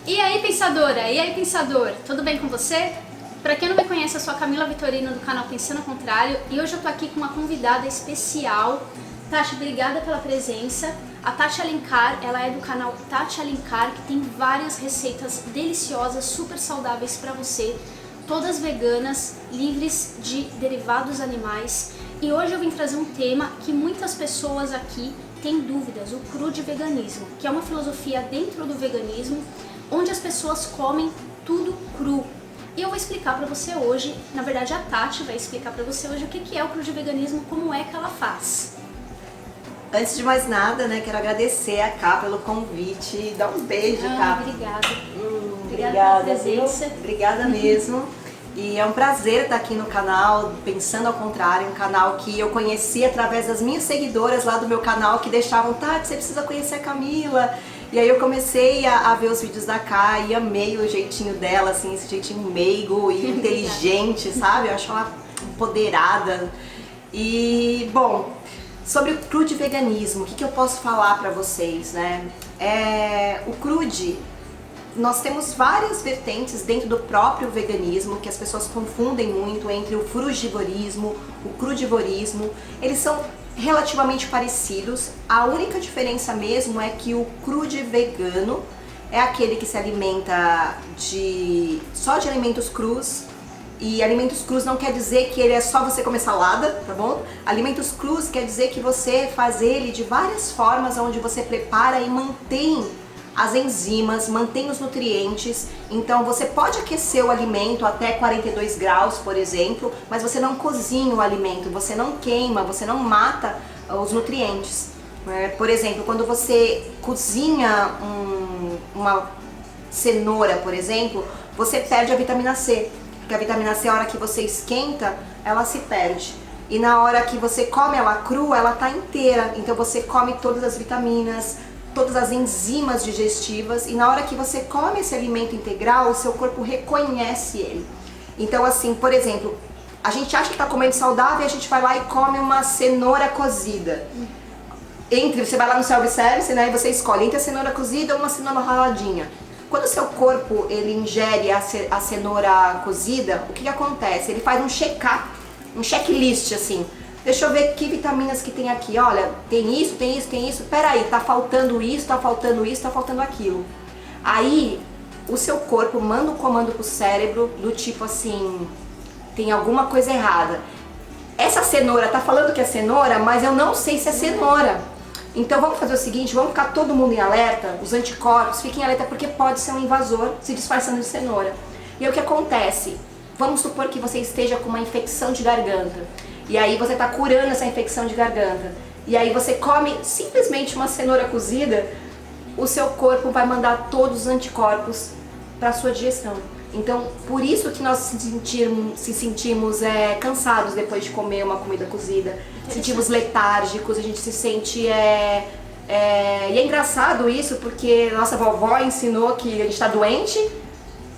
E aí, pensadora? E aí, pensador? Tudo bem com você? Pra quem não me conhece, eu sou a Camila Vitorino do canal Pensando ao Contrário e hoje eu tô aqui com uma convidada especial. Tati, obrigada pela presença. A Tati Alencar, ela é do canal Tati Alencar, que tem várias receitas deliciosas, super saudáveis pra você, todas veganas, livres de derivados animais. E hoje eu vim trazer um tema que muitas pessoas aqui têm dúvidas, o cru de veganismo, que é uma filosofia dentro do veganismo, onde as pessoas comem tudo cru. E eu vou explicar pra você hoje, na verdade a Tati vai explicar pra você hoje o que é o cru de veganismo, como é que ela faz. Antes de mais nada, né, quero agradecer a Cá pelo convite. Dá um beijo, Cá. Obrigada. Obrigada pela presença. Obrigada mesmo. E é um prazer estar aqui no canal Pensando ao Contrário, um canal que eu conheci através das minhas seguidoras lá do meu canal que deixavam, Tati, você precisa conhecer a Camila. E aí eu comecei a ver os vídeos da Cá e amei o jeitinho dela, assim, esse jeitinho meigo e inteligente, sabe? Eu acho ela empoderada. E, bom, sobre o cru de veganismo, o que eu posso falar pra vocês, né? O crude, nós temos várias vertentes dentro do próprio veganismo, que as pessoas confundem muito entre o frugivorismo, o crudivorismo. Eles são relativamente parecidos, a única diferença mesmo é que o crude vegano é aquele que se alimenta só de alimentos crus. E alimentos crus não quer dizer que ele é só você comer salada, tá bom? Alimentos crus quer dizer que você faz ele de várias formas, onde você prepara e mantém as enzimas, mantém os nutrientes. Então você pode aquecer o alimento até 42 graus, por exemplo, mas você não cozinha o alimento, você não queima, você não mata os nutrientes. Por exemplo, quando você cozinha uma cenoura, por exemplo, você perde a vitamina C. Porque a vitamina C, a hora que você esquenta, ela se perde. E na hora que você come ela crua, ela tá inteira. Então você come todas as vitaminas, todas as enzimas digestivas. E na hora que você come esse alimento integral, o seu corpo reconhece ele. Então assim, por exemplo, a gente acha que tá comendo saudável e a gente vai lá e come uma cenoura cozida. Você vai lá no self-service, né, e você escolhe entre a cenoura cozida ou uma cenoura raladinha. Quando o seu corpo ele ingere a cenoura cozida, o que acontece? Ele faz um check-up, um checklist assim. Deixa eu ver que vitaminas que tem aqui. Olha, tem isso, tem isso, tem isso. Peraí, tá faltando isso, tá faltando isso, tá faltando aquilo. Aí, o seu corpo manda um comando pro cérebro do tipo assim, tem alguma coisa errada. Essa cenoura tá falando que é cenoura, mas eu não sei se é cenoura. Então vamos fazer o seguinte, vamos ficar todo mundo em alerta, os anticorpos, fiquem em alerta porque pode ser um invasor se disfarçando de cenoura. E aí o que acontece? Vamos supor que você esteja com uma infecção de garganta. E aí você está curando essa infecção de garganta. E aí você come simplesmente uma cenoura cozida, o seu corpo vai mandar todos os anticorpos para a sua digestão. Então, por isso que nós se sentimos cansados depois de comer uma comida cozida, sentimos letárgicos, a gente se sente... E é engraçado isso, porque nossa vovó ensinou que a gente está doente,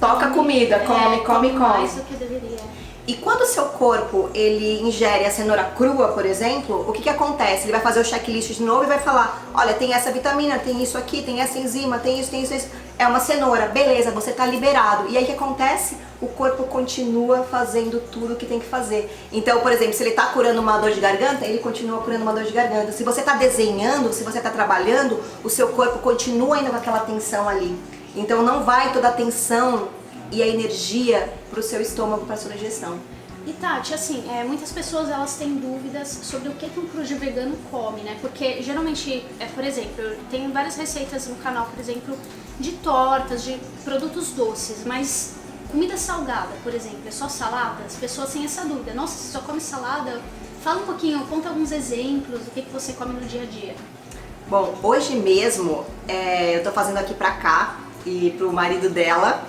toca comida, come. Mais do que deveria. E quando o seu corpo ele ingere a cenoura crua, por exemplo, o que acontece? Ele vai fazer o checklist de novo e vai falar, olha, tem essa vitamina, tem isso aqui, tem essa enzima, tem isso, isso. É uma cenoura, beleza, você está liberado. E aí o que acontece? O corpo continua fazendo tudo o que tem que fazer. Então, por exemplo, se ele está curando uma dor de garganta, ele continua curando uma dor de garganta. Se você está desenhando, se você está trabalhando, o seu corpo continua ainda com aquela tensão ali. Então não vai toda a tensão e a energia para o seu estômago, para a sua digestão. E Tati, assim, muitas pessoas elas têm dúvidas sobre o que um cru de vegano come, né? Porque geralmente, por exemplo, eu tenho várias receitas no canal, por exemplo, de tortas, de produtos doces, mas comida salgada, por exemplo, é só salada? As pessoas têm essa dúvida. Nossa, você só come salada? Fala um pouquinho, conta alguns exemplos do que você come no dia a dia. Bom, hoje mesmo eu tô fazendo aqui pra Cá e pro marido dela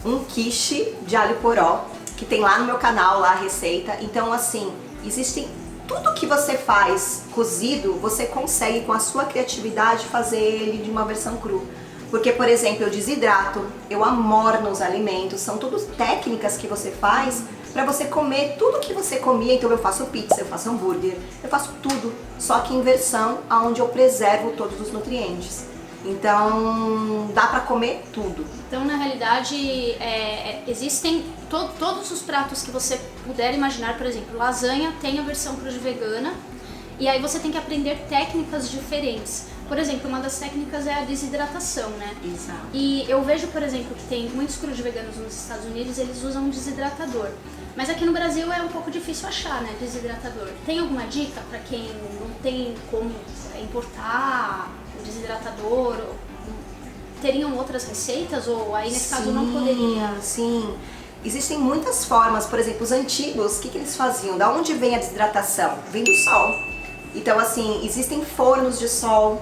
um quiche de alho poró, que tem lá no meu canal, lá a receita. Então assim, existem tudo que você faz cozido, você consegue com a sua criatividade fazer ele de uma versão cru. Porque, por exemplo, eu desidrato, eu amorno os alimentos, são todas técnicas que você faz para você comer tudo que você comia. Então eu faço pizza, eu faço hambúrguer, eu faço tudo, só que em versão onde eu preservo todos os nutrientes. Então dá pra comer tudo. Então, na realidade, existem todos os pratos que você puder imaginar. Por exemplo, lasanha tem a versão crud vegana, e aí você tem que aprender técnicas diferentes. Por exemplo, uma das técnicas é a desidratação, né? Exato. E eu vejo, por exemplo, que tem muitos crud veganos nos Estados Unidos, eles usam um desidratador. Mas aqui no Brasil é um pouco difícil achar, né, desidratador. Tem alguma dica para quem não tem como importar o desidratador? Teriam outras receitas ou aí nesse caso não poderia? Sim, existem muitas formas. Por exemplo, os antigos, o que eles faziam? Da onde vem a desidratação? Vem do sol. Então, assim, existem fornos de sol,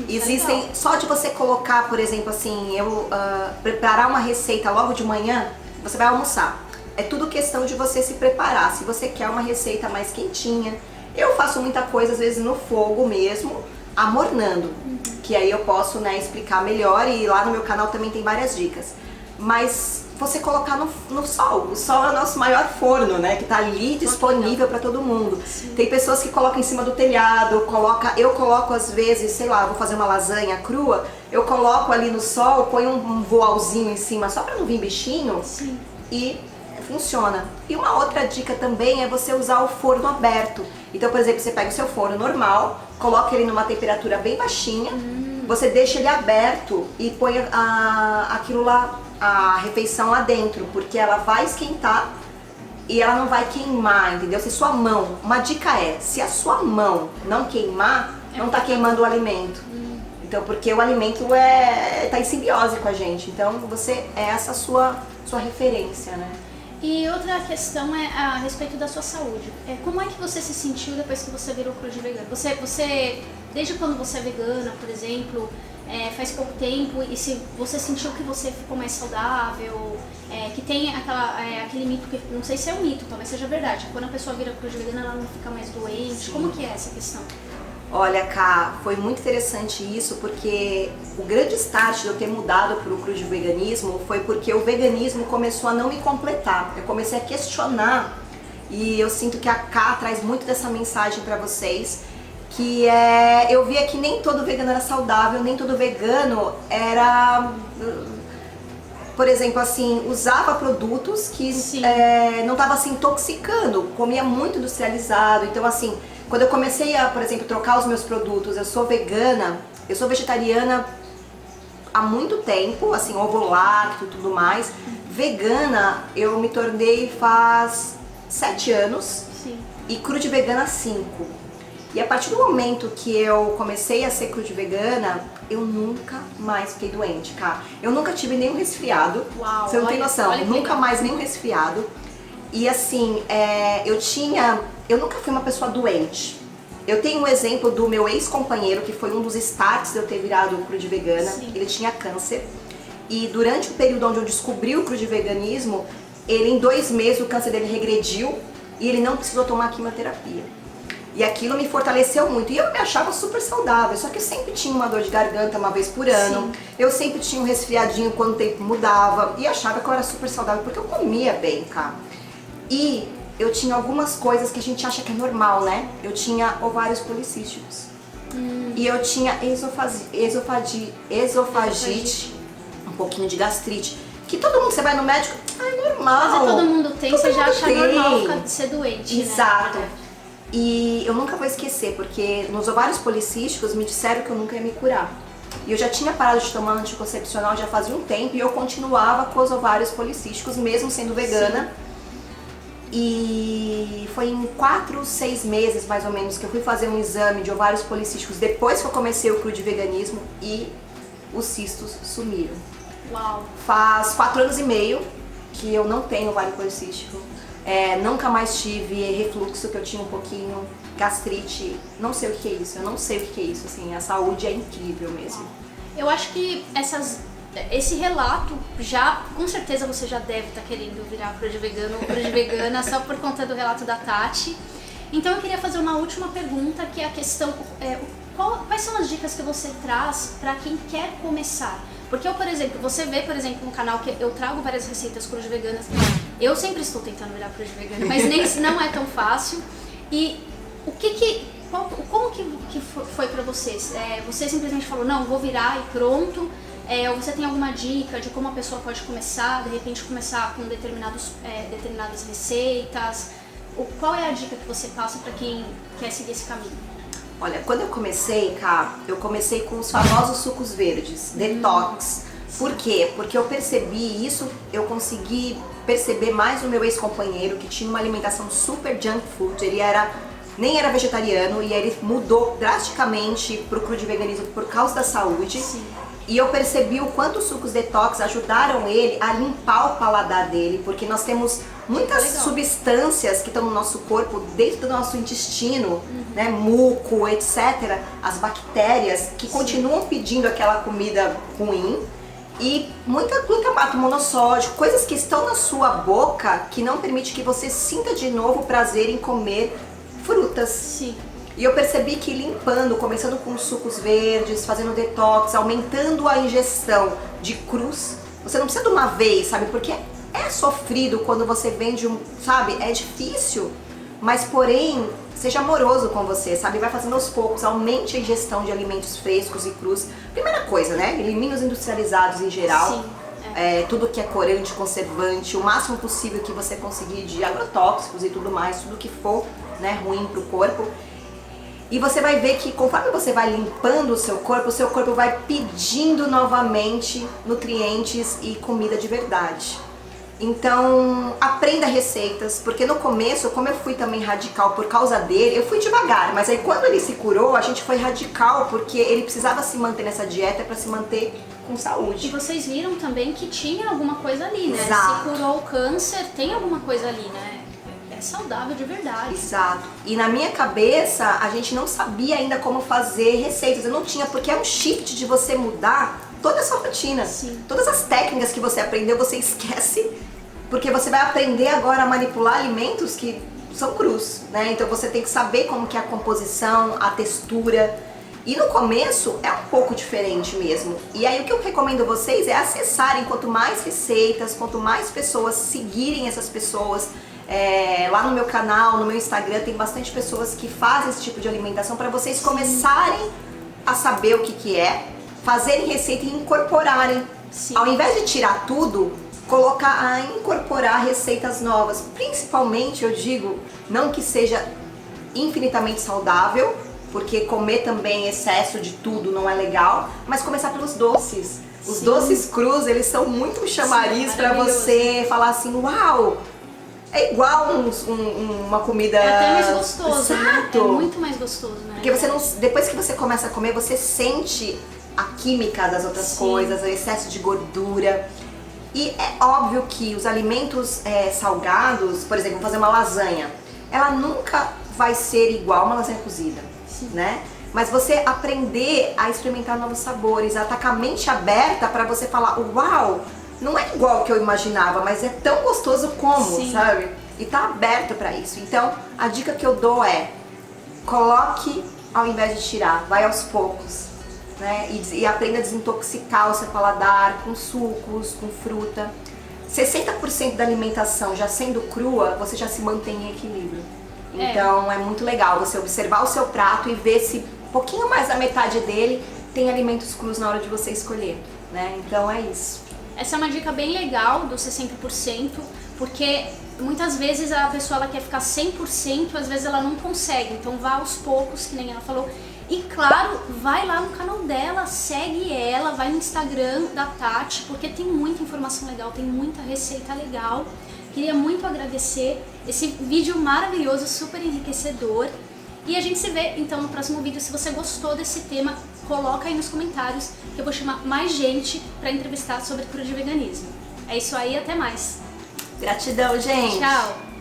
existem, só de você colocar, por exemplo, assim, preparar uma receita logo de manhã, você vai almoçar. É tudo questão de você se preparar. Se você quer uma receita mais quentinha, eu faço muita coisa, às vezes, no fogo mesmo, amornando, que aí eu posso, né, explicar melhor, e lá no meu canal também tem várias dicas. Mas você colocar no sol, o sol é o nosso maior forno, né, que tá ali disponível para todo mundo. Sim. Tem pessoas que colocam em cima do telhado, eu coloco às vezes, sei lá, vou fazer uma lasanha crua, eu coloco ali no sol, ponho um voalzinho em cima só para não vir bichinho. Sim. E funciona. E uma outra dica também é você usar o forno aberto. Então, por exemplo, você pega o seu forno normal, coloca ele numa temperatura bem baixinha, você deixa ele aberto e põe aquilo lá, a refeição lá dentro, porque ela vai esquentar e ela não vai queimar, entendeu? Se sua mão, uma dica é, se a sua mão não queimar, não tá queimando o alimento. Então, porque o alimento tá em simbiose com a gente, então essa a sua referência, né? E outra questão é a respeito da sua saúde. Como é que você se sentiu depois que você virou crud vegano? Você desde quando você é vegana, por exemplo, faz pouco tempo, e se você sentiu que você ficou mais saudável, que tem aquele mito, que não sei se é um mito, talvez seja verdade, quando a pessoa vira crud vegana ela não fica mais doente. Sim. Como que é essa questão? Olha, Ká, foi muito interessante isso, porque o grande start de eu ter mudado para o crud veganismo foi porque o veganismo começou a não me completar. Eu comecei a questionar, e eu sinto que a Ká traz muito dessa mensagem para vocês, que eu via que nem todo vegano era saudável, nem todo vegano era, por exemplo, assim, usava produtos que não estava se intoxicando, comia muito industrializado. Então, assim, quando eu comecei a, por exemplo, trocar os meus produtos, eu sou vegana, eu sou vegetariana há muito tempo, assim, ovo lácteo e tudo mais. Vegana eu me tornei faz 7 anos. Sim. E crud vegana 5. E a partir do momento que eu comecei a ser crud vegana, eu nunca mais fiquei doente, cara. Eu nunca tive nenhum resfriado. Uau, você não tem noção, nunca mais nenhum resfriado. E assim, eu nunca fui uma pessoa doente. Eu tenho um exemplo do meu ex-companheiro, que foi um dos starts de eu ter virado crud vegana. Sim. Ele tinha câncer. E durante o período onde eu descobri o crud veganismo, em 2 meses o câncer dele regrediu e ele não precisou tomar quimioterapia. E aquilo me fortaleceu muito. E eu me achava super saudável, só que eu sempre tinha uma dor de garganta uma vez por ano. Sim. Eu sempre tinha um resfriadinho quando o tempo mudava. E achava que eu era super saudável, porque eu comia bem, cara. E eu tinha algumas coisas que a gente acha que é normal, né? Eu tinha ovários policísticos. E eu tinha esofagite, um pouquinho de gastrite. Que todo mundo, você vai no médico, é normal. Mas todo mundo tem, você já acha normal ser doente, exato. Né? E eu nunca vou esquecer, porque nos ovários policísticos me disseram que eu nunca ia me curar. E eu já tinha parado de tomar anticoncepcional já fazia um tempo, e eu continuava com os ovários policísticos, mesmo sendo vegana. Sim. E foi em 4, 6 meses mais ou menos que eu fui fazer um exame de ovários policísticos depois que eu comecei o crud veganismo, e os cistos sumiram. Uau. Faz 4 anos e meio que eu não tenho ovário policístico. Nunca mais tive refluxo, que eu tinha um pouquinho, gastrite, não sei o que é isso, eu não sei o que é isso, assim, a saúde é incrível mesmo. Eu acho que esse relato, com certeza você já deve estar querendo virar crud vegano ou crud vegana só por conta do relato da Tati. Então eu queria fazer uma última pergunta, que é a questão, quais são as dicas que você traz para quem quer começar? Porque eu, por exemplo, você vê, por exemplo, no canal que eu trago várias receitas crud veganas. Eu sempre estou tentando virar crud vegana, mas não é tão fácil. E o que como que foi pra vocês? Você simplesmente falou, não, vou virar e pronto? Ou você tem alguma dica de como a pessoa pode começar, de repente começar com determinadas receitas? Qual é a dica que você passa para quem quer seguir esse caminho? Olha, quando eu comecei, Cá, eu comecei com os famosos sucos verdes, detox. Por quê? Porque eu percebi isso, eu consegui perceber mais o meu ex-companheiro, que tinha uma alimentação super junk food, ele nem era vegetariano e ele mudou drasticamente pro crudo veganismo por causa da saúde. Sim. E eu percebi o quanto os sucos detox ajudaram ele a limpar o paladar dele, porque nós temos muitas substâncias que estão no nosso corpo, dentro do nosso intestino, né, muco, etc. As bactérias que continuam pedindo aquela comida ruim e muita glutamato monossódico, coisas que estão na sua boca que não permite que você sinta de novo o prazer em comer frutas. Sim. E eu percebi que limpando, começando com sucos verdes, fazendo detox, aumentando a ingestão de crus, você não precisa de uma vez, sabe? Porque é sofrido quando você vende sabe? É difícil, mas porém, seja amoroso com você, sabe? Vai fazendo aos poucos, aumente a ingestão de alimentos frescos e crus. Primeira coisa, né? Elimine os industrializados em geral. Sim. Tudo que é corante, conservante, o máximo possível que você conseguir de agrotóxicos e tudo mais, tudo que for, né, ruim pro corpo. E você vai ver que conforme você vai limpando o seu corpo vai pedindo novamente nutrientes e comida de verdade. Então, aprenda receitas, porque no começo, como eu fui também radical por causa dele, eu fui devagar, mas aí quando ele se curou, a gente foi radical, porque ele precisava se manter nessa dieta para se manter com saúde. E vocês viram também que tinha alguma coisa ali, né? Exato. Se curou o câncer, tem alguma coisa ali, né? Saudável de verdade. Exato. E na minha cabeça, a gente não sabia ainda como fazer receitas. Eu não tinha, porque é um shift de você mudar toda a sua rotina. Sim. Todas as técnicas que você aprendeu, você esquece, porque você vai aprender agora a manipular alimentos que são crus, né? Então você tem que saber como que é a composição, a textura. E no começo é um pouco diferente mesmo. E aí o que eu recomendo vocês é acessarem quanto mais receitas, quanto mais pessoas seguirem essas pessoas. Lá no meu canal, no meu Instagram, tem bastante pessoas que fazem esse tipo de alimentação para vocês começarem a saber o que é, fazerem receita e incorporarem. Sim. Ao invés de tirar tudo, incorporar receitas novas. Principalmente, eu digo, não que seja infinitamente saudável, porque comer também excesso de tudo não é legal, mas começar pelos doces. Os doces crus, eles são muito chamariz para você falar assim, uau! É igual uma comida... É até mais gostoso, exato. Né? É muito mais gostoso, né? Porque você não, depois que você começa a comer, você sente a química das outras coisas, o excesso de gordura. E é óbvio que os alimentos salgados, por exemplo, fazer uma lasanha, ela nunca vai ser igual uma lasanha cozida, né? Mas você aprender a experimentar novos sabores, a estar com a mente aberta para você falar, uau! Não é igual ao que eu imaginava, mas é tão gostoso como, sabe? E tá aberto pra isso. Então, a dica que eu dou é, coloque ao invés de tirar, vai aos poucos, né? E aprenda a desintoxicar o seu paladar com sucos, com fruta. 60% da alimentação já sendo crua, você já se mantém em equilíbrio. Então, é muito legal você observar o seu prato e ver se um pouquinho mais da metade dele tem alimentos crus na hora de você escolher, né? Então, é isso. Essa é uma dica bem legal do 60%, porque muitas vezes a pessoa ela quer ficar 100%, às vezes ela não consegue, então vá aos poucos, que nem ela falou. E claro, vai lá no canal dela, segue ela, vai no Instagram da Tati, porque tem muita informação legal, tem muita receita legal. Queria muito agradecer esse vídeo maravilhoso, super enriquecedor. E a gente se vê então no próximo vídeo. Se você gostou desse tema, coloca aí nos comentários que eu vou chamar mais gente para entrevistar sobre crudo veganismo. É isso aí, até mais. Gratidão, gente! Tchau!